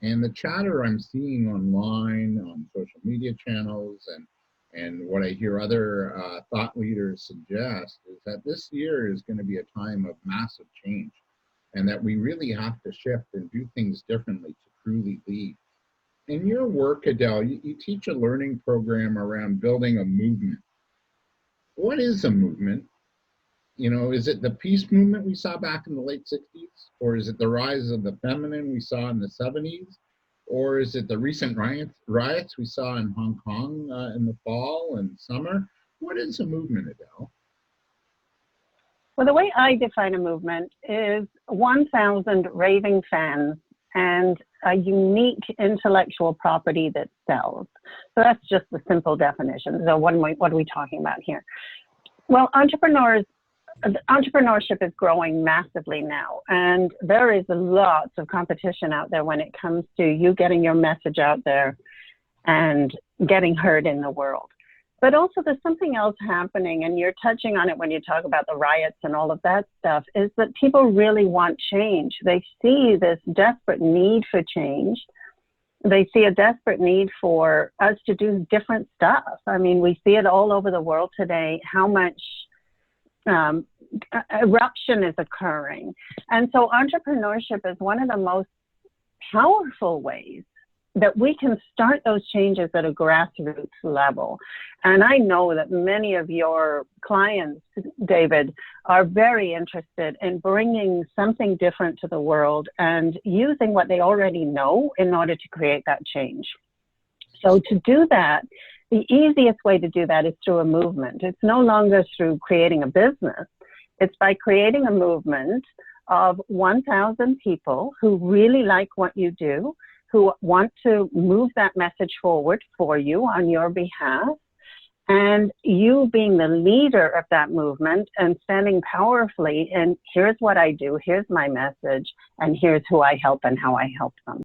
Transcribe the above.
And the chatter I'm seeing online on social media channels and what I hear other thought leaders suggest is that this year is going to be a time of massive change and that we really have to shift and do things differently to truly lead. In your work, Adele, you teach a learning program around building a movement. What is a movement? You know, is it the peace movement we saw back in the late 60s? Or is it the rise of the feminine we saw in the 70s? Or is it the recent riots we saw in Hong Kong in the fall and summer? What is a movement, Adele? Well, the way I define a movement is 1,000 raving fans and a unique intellectual property that sells. So that's just the simple definition. So what are we talking about here? Well, entrepreneurship is growing massively now, and there is lots of competition out there when it comes to you getting your message out there and getting heard in the world. But also there's something else happening, and you're touching on it when you talk about the riots and all of that stuff, is that people really want change. They see this desperate need for change. They see a desperate need for us to do different stuff. I mean, we see it all over the world today, how much eruption is occurring. And so entrepreneurship is one of the most powerful ways that we can start those changes at a grassroots level. And I know that many of your clients, David, are very interested in bringing something different to the world and using what they already know in order to create that change. So to do that, the easiest way to do that is through a movement. It's no longer through creating a business. It's by creating a movement of 1,000 people who really like what you do, who want to move that message forward for you on your behalf, and you being the leader of that movement and standing powerfully in here's what I do, here's my message, and here's who I help and how I help them.